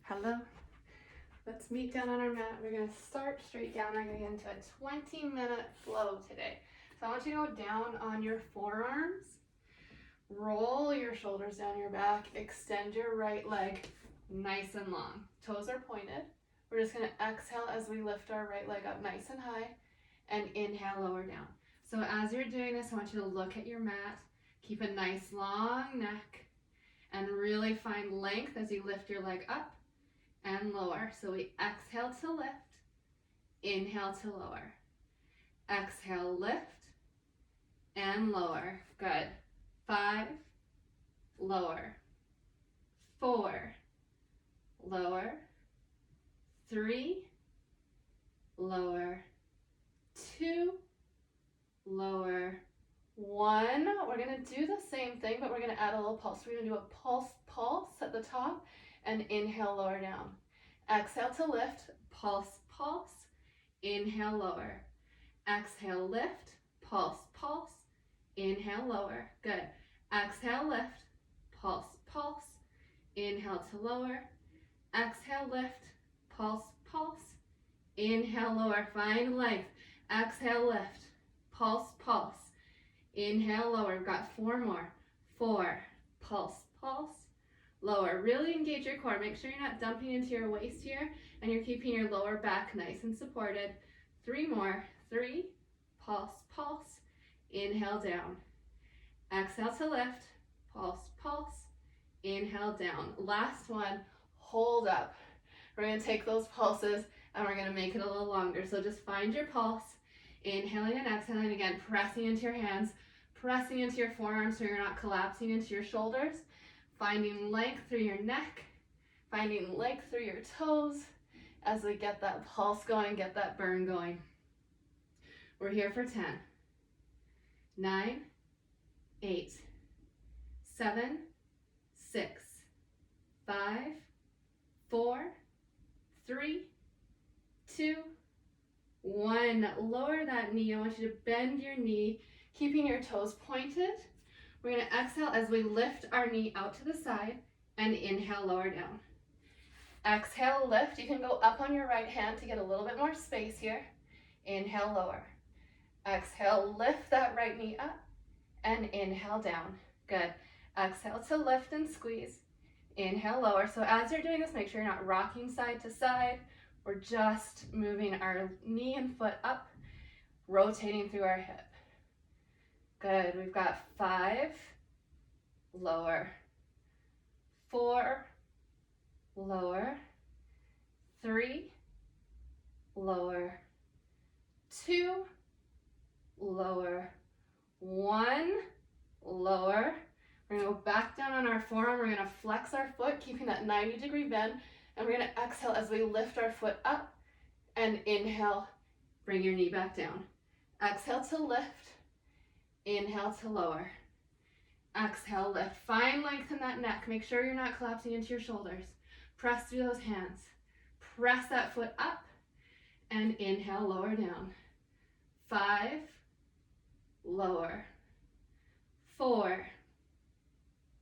Hello. Let's meet down on our mat. We're going to start straight down. We're going to get into a 20-minute flow today. So I want you to go down on your forearms. Roll your shoulders down your back. Extend your right leg nice and long. Toes are pointed. We're just going to exhale as we lift our right leg up nice and high and inhale, lower down. So as you're doing this, I want you to look at your mat. Keep a nice long neck and really find length as you lift your leg up and lower. So we exhale to lift, inhale to lower. Exhale, lift, and lower. Good. 5, lower. 4, lower. 3, lower. 2, lower. 1. We're going to do the same thing, but we're going to add a little pulse. We're going to do a pulse at the top and inhale, lower down. Exhale to lift, pulse, pulse. Inhale, lower. Exhale, lift, pulse, pulse. Inhale, lower. Good. Exhale, lift, pulse, pulse. Inhale to lower. Exhale, lift, pulse, pulse. Inhale, lower. Find length. Exhale, lift, pulse, pulse. Inhale, lower. We've got 4 more. 4, pulse, pulse. Lower. Really engage your core. Make sure you're not dumping into your waist here and you're keeping your lower back nice and supported. 3 more. 3, pulse, pulse. Inhale, down. Exhale to lift, pulse, pulse. Inhale, down. Last one, hold up. We're going to take those pulses and we're going to make it a little longer. So just find your pulse. Inhaling and exhaling again, pressing into your hands, pressing into your forearms so you're not collapsing into your shoulders. Finding length through your neck, finding length through your toes as we get that pulse going, get that burn going. We're here for 10, 9, 8, 7, 6, 5, 4, 3, 2, 1. Lower that knee. I want you to bend your knee, keeping your toes pointed. We're going to exhale as we lift our knee out to the side and inhale, lower down. Exhale, lift. You can go up on your right hand to get a little bit more space here. Inhale, lower. Exhale, lift that right knee up and inhale down. Good. Exhale to lift and squeeze. Inhale, lower. So as you're doing this, make sure you're not rocking side to side. We're just moving our knee and foot up, rotating through our hip. Good. We've got 5, lower. 4, lower. 3, lower. 2, lower. 1, lower. We're going to go back down on our forearm. We're going to flex our foot, keeping that 90-degree bend. And we're going to exhale as we lift our foot up and inhale, bring your knee back down. Exhale to lift. Inhale to lower. Exhale, lift. Find length in that neck. Make sure you're not collapsing into your shoulders. Press through those hands. Press that foot up and inhale, lower down. 5, lower. 4,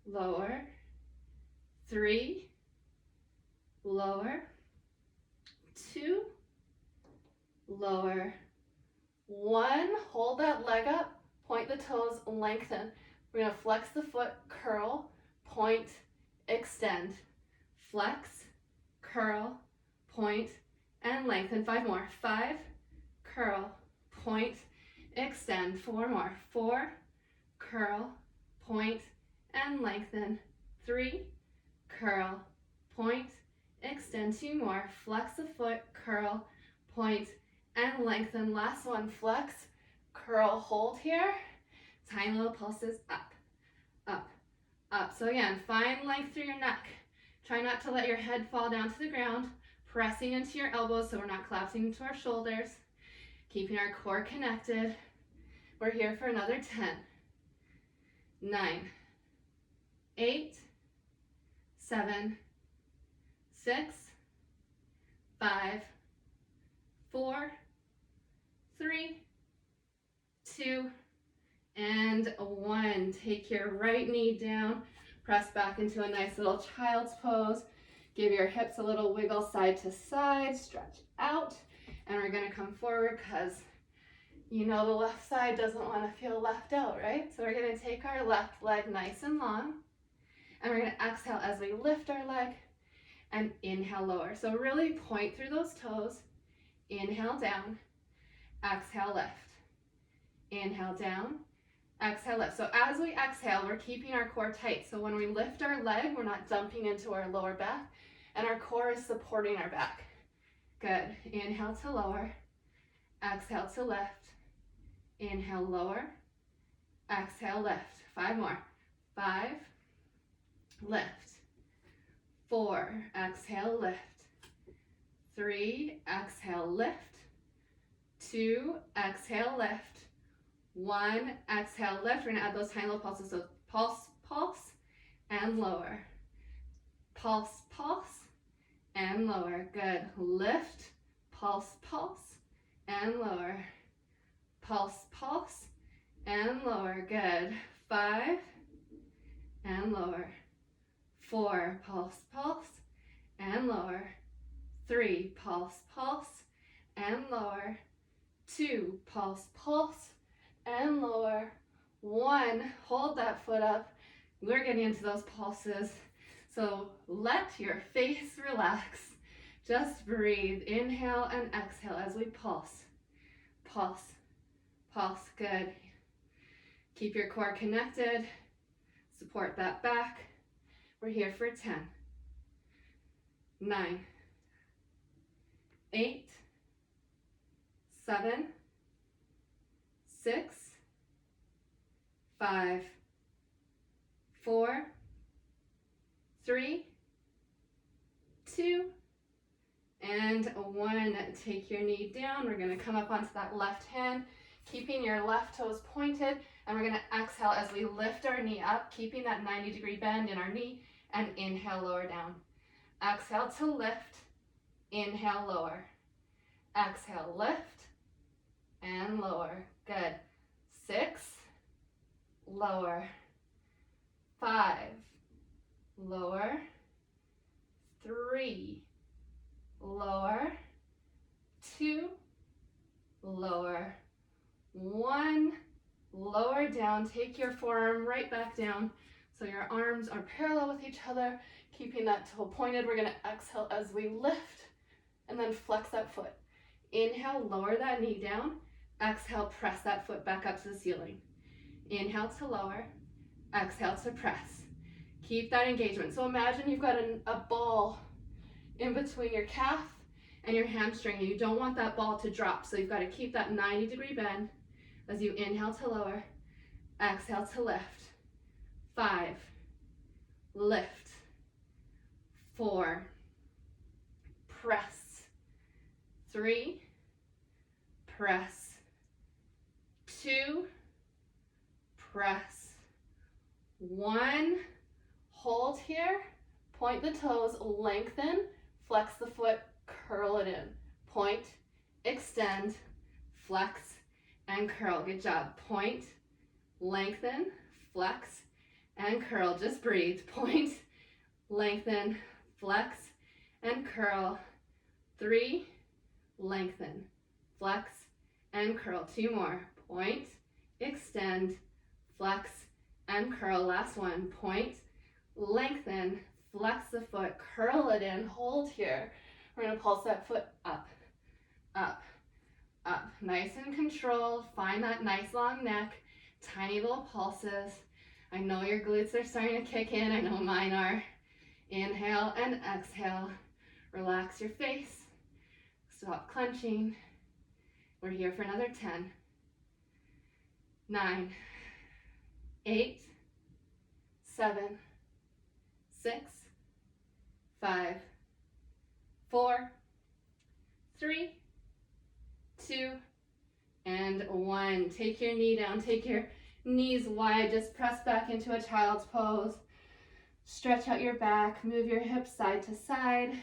lower. 3, lower. 2, lower. 1, hold that leg up. Point the toes, lengthen. We're going to flex the foot, curl, point, extend. Flex, curl, point, and lengthen. 5 more. 5, curl, point, extend. 4 more. 4, curl, point, and lengthen. 3, curl, point, extend. 2 more. Flex the foot, curl, point, and lengthen. Last one. Flex, curl, hold here. Tiny little pulses up, up, up. So again, find length through your neck. Try not to let your head fall down to the ground. Pressing into your elbows so we're not collapsing into our shoulders. Keeping our core connected. We're here for another 10, 9, 8, 7, 6, 5, 4, 3, 2, and 1. Take your right knee down, press back into a nice little child's pose. Give your hips a little wiggle side to side, stretch out, and we're gonna come forward because you know the left side doesn't want to feel left out, right? So we're gonna take our left leg nice and long, and we're gonna exhale as we lift our leg, and inhale, lower. So really point through those toes, inhale down, exhale, lift. Inhale down, exhale, lift. So as we exhale, we're keeping our core tight. So when we lift our leg, we're not dumping into our lower back, and our core is supporting our back. Good. Inhale to lower, exhale to lift. Inhale, lower, exhale, lift. 5 more. 5, lift. 4, exhale, lift. 3, exhale, lift. 2, exhale, lift. 1, exhale, lift. We're gonna add those tiny little pulses. So pulse, pulse, and lower. Pulse, pulse, and lower. Good. Lift, pulse, pulse, and lower. Pulse, pulse, and lower. Good. 5, and lower. 4, pulse, pulse, and lower. 3, pulse, pulse, and lower. 2, pulse, pulse, and lower. 1, hold that foot up. We're getting into those pulses. So let your face relax. Just breathe. Inhale and exhale as we pulse. Pulse, pulse. Good. Keep your core connected. Support that back. We're here for 10, 9, 8, 7, 6, 5, 4, 3, 2, and 1. Take your knee down. We're going to come up onto that left hand, keeping your left toes pointed, and we're going to exhale as we lift our knee up, keeping that 90-degree bend in our knee, and inhale, lower down. Exhale to lift, inhale, lower. Exhale, lift, and lower. Good. 6, lower. 5, lower. 3, lower. 2, lower. 1, lower down. Take your forearm right back down so your arms are parallel with each other, keeping that toe pointed. We're going to exhale as we lift and then flex that foot. Inhale, lower that knee down. Exhale, press that foot back up to the ceiling. Inhale to lower. Exhale to press. Keep that engagement. So imagine you've got a ball in between your calf and your hamstring, and you don't want that ball to drop. So you've got to keep that 90-degree bend as you inhale to lower. Exhale to lift. 5, lift. 4, press. 3, press. 2, press. 1, hold here, point the toes, lengthen, flex the foot, curl it in. Point, extend, flex, and curl. Good job. Point, lengthen, flex, and curl. Just breathe. Point, lengthen, flex, and curl. 3, lengthen, flex, and curl. 2 more. Point, extend, flex, and curl. Last one. Point, lengthen, flex the foot, curl it in, hold here. We're going to pulse that foot up, up, up. Nice and controlled. Find that nice long neck. Tiny little pulses. I know your glutes are starting to kick in. I know mine are. Inhale and exhale. Relax your face. Stop clenching. We're here for another 10, 9, 8, 7, 6, 5, 4, 3, 2, and 1. Take your knee down. Take your knees wide. Just press back into a child's pose. Stretch out your back. Move your hips side to side.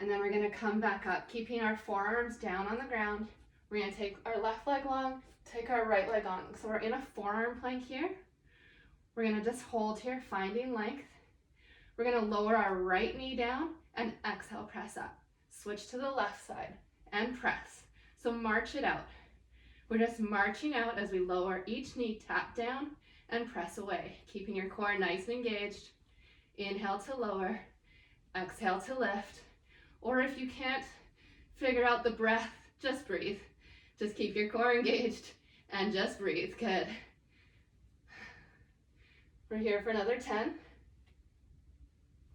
And then we're going to come back up, keeping our forearms down on the ground. We're going to take our left leg long, take our right leg on. So we're in a forearm plank here. We're going to just hold here, finding length. We're gonna lower our right knee down and exhale, press up. Switch to the left side and press. So march it out. We're just marching out as we lower each knee, tap down and press away, keeping your core nice and engaged. Inhale to lower, exhale to lift. Or if you can't figure out the breath, just breathe. Just keep your core engaged and just breathe. Good. We're here for another 10,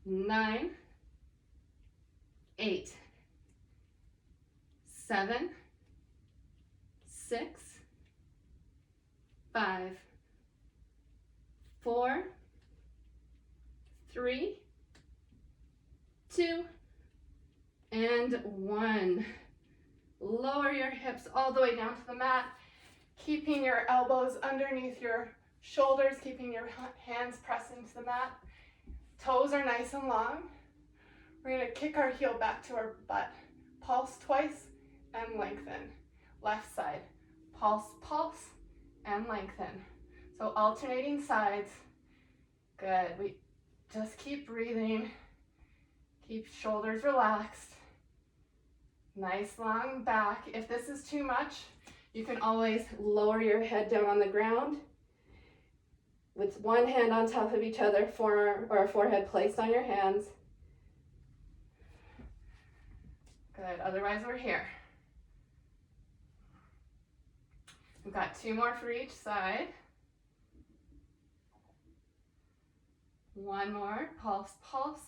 9, 8, 7, 6, 5, 4, 3, 2, and 1. Lower your hips all the way down to the mat, keeping your elbows underneath your shoulders, keeping your hands pressed into the mat. Toes are nice and long. We're gonna kick our heel back to our butt. Pulse twice and lengthen. Left side, pulse, pulse, and lengthen. So alternating sides. Good, we just keep breathing. Keep shoulders relaxed. Nice long back. If this is too much, you can always lower your head down on the ground with one hand on top of each other, forearm or forehead placed on your hands. Good, otherwise we're here. We've got 2 more for each side. 1 more, pulse, pulse,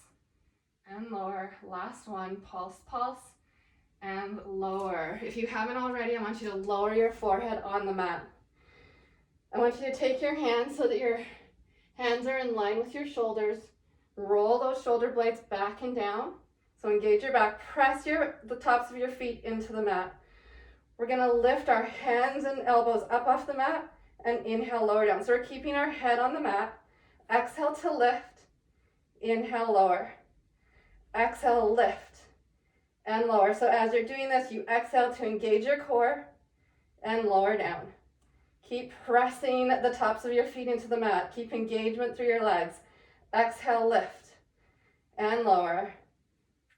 and lower. Last one, pulse, pulse, and lower. If you haven't already, I want you to lower your forehead on the mat. I want you to take your hands so that your hands are in line with your shoulders. Roll those shoulder blades back and down. So engage your back. Press the tops of your feet into the mat. We're gonna lift our hands and elbows up off the mat and inhale, lower down. So we're keeping our head on the mat. Exhale to lift. Inhale, lower. Exhale, lift and lower. So as you're doing this, you exhale to engage your core and lower down. Keep pressing the tops of your feet into the mat. Keep engagement through your legs. Exhale, lift and lower.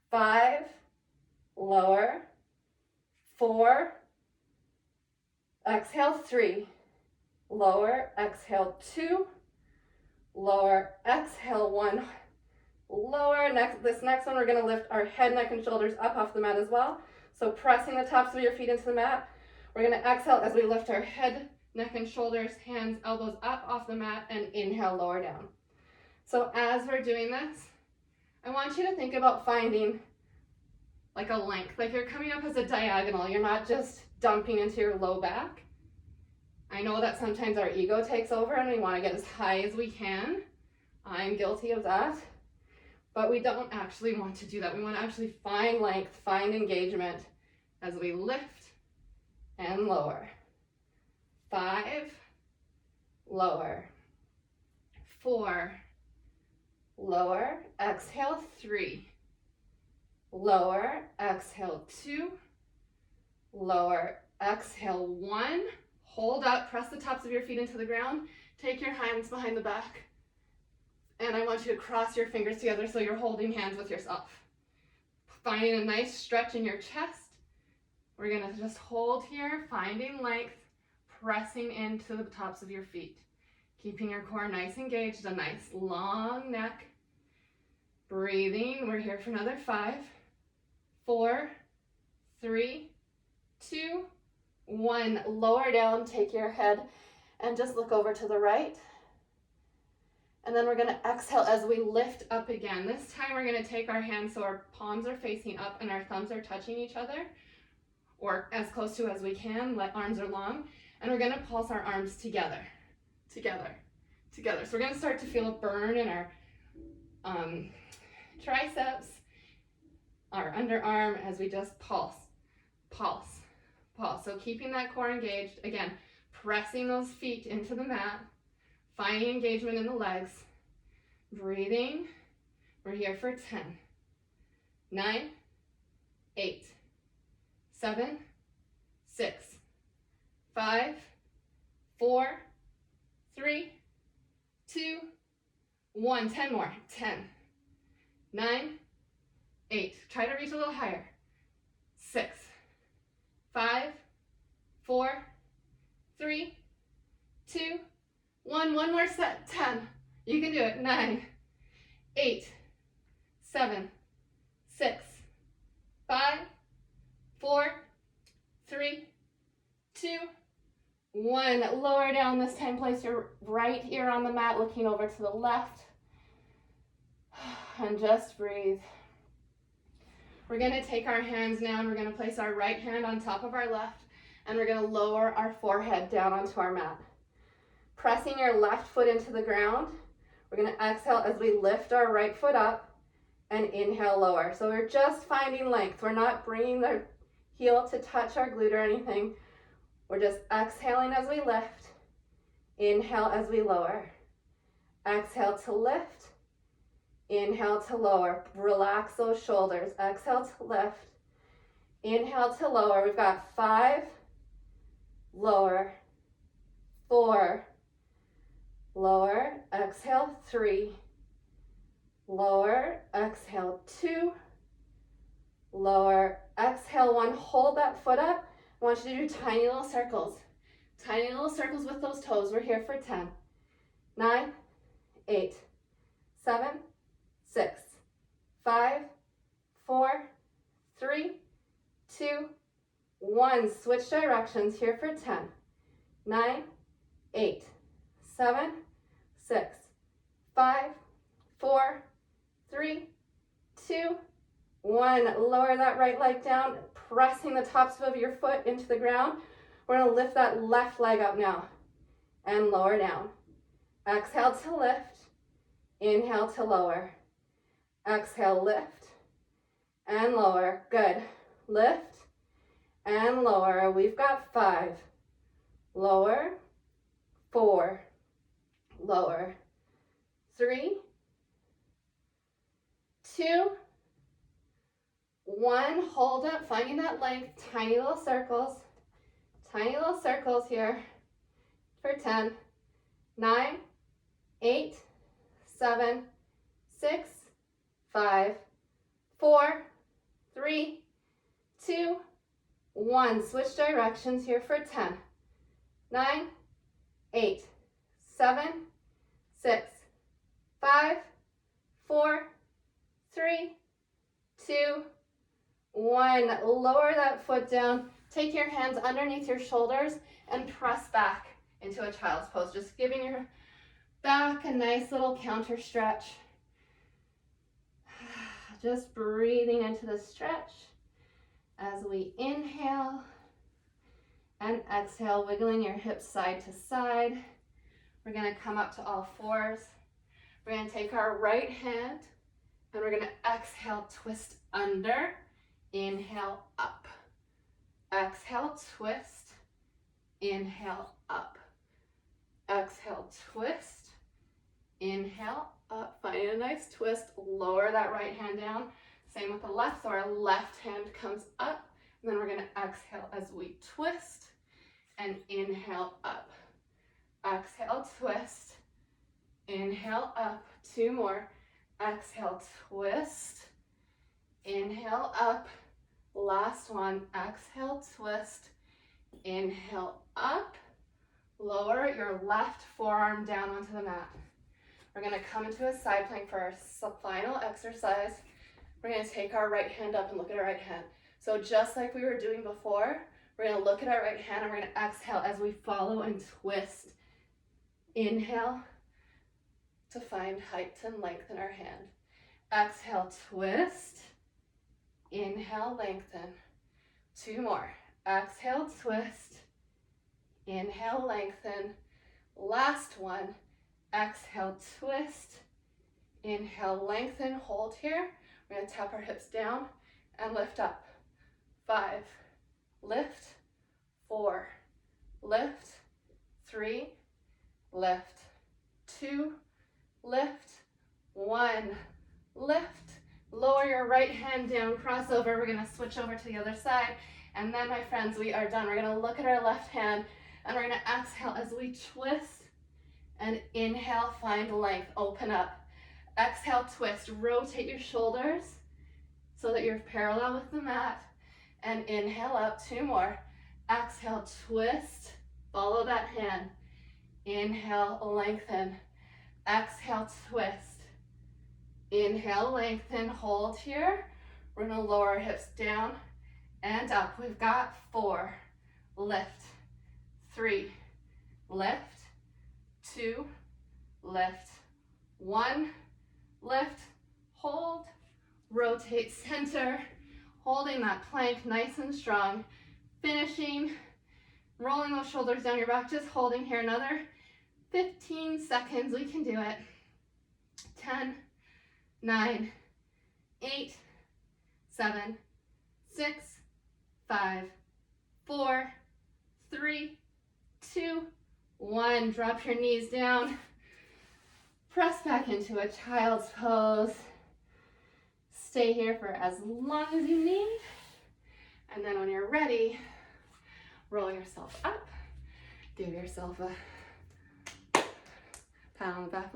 5, lower. 4, exhale, 3, lower. Exhale, 2, lower. Exhale, 1, lower. This next one, we're going to lift our head, neck, and shoulders up off the mat as well. So pressing the tops of your feet into the mat. We're going to exhale as we lift our head, neck, and shoulders, hands, elbows up off the mat, and inhale, lower down. So as we're doing this, I want you to think about finding like a length, like you're coming up as a diagonal. You're not just dumping into your low back. I know that sometimes our ego takes over and we want to get as high as we can. I'm guilty of that. But we don't actually want to do that. We want to actually find length, find engagement as we lift and lower. 5, lower. 4, lower. Exhale, 3, lower. Exhale, 2, lower. Exhale, 1. Hold up, press the tops of your feet into the ground. Take your hands behind the back. And I want you to cross your fingers together so you're holding hands with yourself. Finding a nice stretch in your chest. We're gonna just hold here, finding length, pressing into the tops of your feet. Keeping your core nice engaged, a nice long neck. Breathing, we're here for another 5, 4, 3, 2, 1. Lower down, take your head and just look over to the right. And then we're gonna exhale as we lift up again. This time we're gonna take our hands so our palms are facing up and our thumbs are touching each other, or as close to as we can, arms are long. And we're gonna pulse our arms together, together, together. So we're gonna start to feel a burn in our triceps, our underarm as we just pulse, pulse, pulse. So keeping that core engaged, again, pressing those feet into the mat, finding engagement in the legs, breathing. We're here for 10, 9, 8, 7, 6, 5, 4, 3, 2, 1. 10 more. 10, 9, 8. Try to reach a little higher. 6, 5, 4, 3, 2, 1. One more set. 10. You can do it. 9, 8, 7, 6, 5, 4, 3, 2, 1. Lower down this time. Place your right ear on the mat, looking over to the left. And just breathe. We're going to take our hands now and we're going to place our right hand on top of our left, and we're going to lower our forehead down onto our mat. Pressing your left foot into the ground, we're going to exhale as we lift our right foot up and inhale, lower. So we're just finding length. We're not bringing the heel to touch our glute or anything. We're just exhaling as we lift, inhale as we lower. Exhale to lift, inhale to lower. Relax those shoulders. Exhale to lift, inhale to lower. We've got 5, lower, 4, lower, exhale 3, lower, exhale 2, lower, exhale 1. Hold that foot up. I want you to do tiny little circles. Tiny little circles with those toes. We're here for 10, 9, 8, 7, 6, 5, 4, 3, 2, 1. Switch directions here for 10, 9, 8, 7, 6, 5, 4, 3, 2, 1. Lower that right leg down, pressing the tops of your foot into the ground. We're going to lift that left leg up now and lower down. Exhale to lift, inhale to lower. Exhale, lift and lower. Good. Lift and lower. We've got 5, lower, 4, lower, 3, 2, 1. Hold up, finding that length. Tiny little circles. Tiny little circles here for 10, 9, 8, 7, 6, 5, 4, 3, 2, 1. Switch directions here for 10, 9, 8, 7, 6, 5, 4, 3, 2, 1. Lower that foot down. Take your hands underneath your shoulders and press back into a child's pose. Just giving your back a nice little counter stretch. Just breathing into the stretch as we inhale and exhale, wiggling your hips side to side. We're going to come up to all fours. We're going to take our right hand and we're going to exhale, twist under, inhale, up. Exhale, twist, inhale, up. Exhale, twist, inhale, up. Find a nice twist. Lower that right hand down. Same with the left. So our left hand comes up. And then we're going to exhale as we twist and inhale, up. Exhale, twist, inhale, up. 2 more. Exhale, twist, inhale, up. Last one. Exhale, twist, inhale, up. Lower your left forearm down onto the mat. We're going to come into a side plank for our final exercise. We're going to take our right hand up and look at our right hand. So just like we were doing before, we're going to look at our right hand and we're going to exhale as we follow and twist. Inhale to find height and length in our hand. Exhale, twist. Inhale, lengthen. 2 more. Exhale, twist. Inhale, lengthen. Last one. Exhale, twist. Inhale, lengthen. Hold here. We're going to tap our hips down and lift up. 5. Lift. 4. Lift. 3. Lift. 2. Lift. 1. Lift. Lower your right hand down, cross over. We're going to switch over to the other side. And then, my friends, we are done. We're going to look at our left hand and we're going to exhale as we twist and inhale, find length, open up. Exhale, twist. Rotate your shoulders so that you're parallel with the mat. And inhale up, 2 more. Exhale, twist. Follow that hand. Inhale, lengthen. Exhale, twist. Inhale, lengthen, hold here. We're gonna lower our hips down and up. We've got 4, lift, 3, lift, 2, lift, 1, lift, hold, rotate center, holding that plank nice and strong, finishing, rolling those shoulders down your back, just holding here another 15 seconds, we can do it. 10, 9, 8, 7, 6, 5, 4, 3, 2, 1. Drop your knees down. Press back into a child's pose. Stay here for as long as you need. And then when you're ready, roll yourself up. Give yourself a pat on the back.